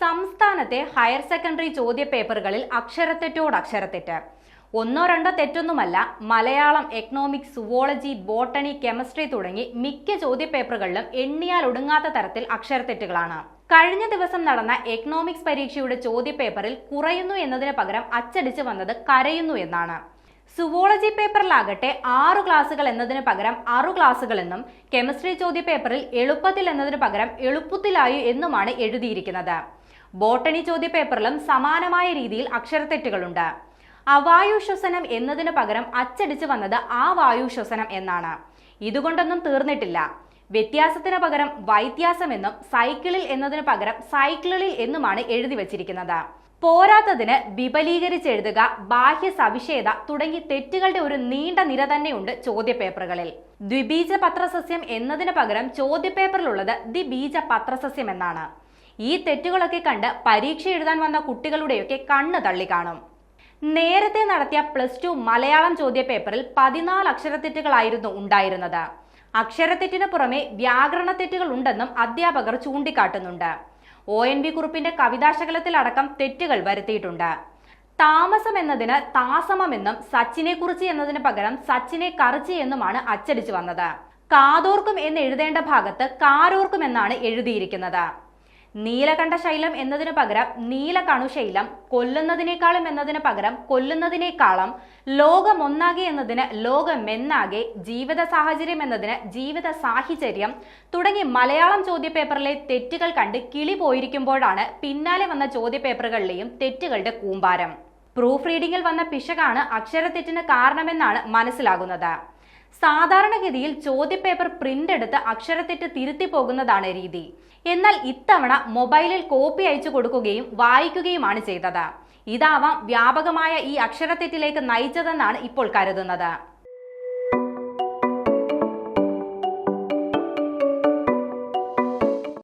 സംസ്ഥാനത്തെ higher secondary ചോദ്യപേപ്പറുകളിൽ അക്ഷരത്തെറ്റോടക്ഷരത്തെറ്റ്. ഒന്നോ രണ്ടോ തെറ്റൊന്നുമല്ല. Malayalam, economics, zoology, botany, chemistry തുടങ്ങി മിക്ക ചോദ്യപേപ്പറുകളിലും എണ്ണിയാൽ ഒടുങ്ങാത്ത തരത്തിൽ അക്ഷരത്തെറ്റുകളാണ്. കഴിഞ്ഞ ദിവസം നടന്ന എക്കണോമിക്സ് പരീക്ഷയുടെ ചോദ്യപേപ്പറിൽ കുറയുന്നു എന്നതിന് പകരം അച്ചടിച്ചു വന്നത് കരയുന്നു എന്നാണ്. സുവോളജി പേപ്പറിലാകട്ടെ 6 ക്ലാസുകൾ എന്നതിന് പകരം 6 ക്ലാസുകൾ എന്നും, കെമിസ്ട്രി ചോദ്യപേപ്പറിൽ എളുപ്പത്തിൽ എന്നതിന് പകരം എളുപ്പത്തിലായി എന്നുമാണ് എഴുതിയിരിക്കുന്നത്. ബോട്ടണി ചോദ്യപേപ്പറിലും സമാനമായ രീതിയിൽ അക്ഷരത്തെറ്റുകളുണ്ട്. അവായുശ്വസനം എന്നതിന് പകരം അച്ചടിച്ചു വന്നത് ആ വായുശ്വസനം എന്നാണ്. ഇതുകൊണ്ടൊന്നും തീർന്നിട്ടില്ല. വ്യത്യാസത്തിന് പകരം വൈത്യാസം എന്നും, സൈക്കിളിൽ എന്നതിന് പകരം സൈക്കിളിൽ എന്നുമാണ് എഴുതി വച്ചിരിക്കുന്നത്. പോരാത്തതിന് വിപുലീകരിച്ചെഴുതുക, ബാഹ്യ സവിശേഷത തുടങ്ങി തെറ്റുകളുടെ ഒരു നീണ്ട നിര തന്നെയുണ്ട് ചോദ്യപേപ്പറുകളിൽ. ദ്വിബീജ പത്രസസ്യം എന്നതിന് പകരം ചോദ്യപേപ്പറിലുള്ളത് ദ്വിബീജ പത്രസസ്യം എന്നാണ്. ഈ തെറ്റുകളൊക്കെ കണ്ട് പരീക്ഷ എഴുതാൻ വന്ന കുട്ടികളുടെയൊക്കെ കണ്ണ് തള്ളി കാണും. നേരത്തെ നടത്തിയ +2 മലയാളം ചോദ്യപേപ്പറിൽ 14 അക്ഷരത്തെറ്റുകളായിരുന്നു ഉണ്ടായിരുന്നത്. അക്ഷരത്തെറ്റിന് പുറമെ വ്യാകരണ തെറ്റുകൾ ഉണ്ടെന്നും അധ്യാപകർ ചൂണ്ടിക്കാട്ടുന്നുണ്ട്. ONV കുറുപ്പിന്റെ കവിതാശകലത്തിലടക്കം തെറ്റുകൾ വരുത്തിയിട്ടുണ്ട്. താമസം എന്നതിന് താസമമെന്നും, സച്ചിനെ കുറിച്ച് എന്നതിന് പകരം സച്ചിനെ കറിച്ച് എന്നുമാണ് അച്ചടിച്ചു വന്നത്. കാതോർക്കും എന്ന് എഴുതേണ്ട ഭാഗത്ത് കാരോർക്കും എന്നാണ് എഴുതിയിരിക്കുന്നത്. നീലകണ്ഠ ശൈലം എന്നതിന് പകരം നീലകണുശൈലം, കൊല്ലുന്നതിനേക്കാളും എന്നതിന് പകരം കൊല്ലുന്നതിനേക്കാളും, ലോകമൊന്നാകെ എന്നതിന് ലോകമെന്നാകെ, ജീവിത സാഹചര്യം എന്നതിന് ജീവിത സാഹചര്യം തുടങ്ങി മലയാളം ചോദ്യപേപ്പറിലെ തെറ്റുകൾ കണ്ട് കിളി പോയിരിക്കുമ്പോഴാണ് പിന്നാലെ വന്ന ചോദ്യപേപ്പറുകളിലെയും തെറ്റുകളുടെ കൂമ്പാരം. പ്രൂഫ് റീഡിംഗിൽ വന്ന പിശകാണ് അക്ഷരത്തെറ്റിന് കാരണമെന്നാണ് മനസ്സിലാകുന്നത്. സാധാരണഗതിയിൽ ചോദ്യപേപ്പർ പ്രിന്റ് എടുത്ത് അക്ഷരത്തെറ്റ് തിരുത്തി പോകുന്നതാണ് രീതി. എന്നാൽ ഇത്തവണ മൊബൈലിൽ കോപ്പി അയച്ചു കൊടുക്കുകയും വായിക്കുകയുമാണ് ചെയ്തത്. ഇതാവാം വ്യാപകമായ ഈ അക്ഷരത്തെറ്റിലേക്ക് നയിച്ചതെന്നാണ് ഇപ്പോൾ കരുതുന്നത്.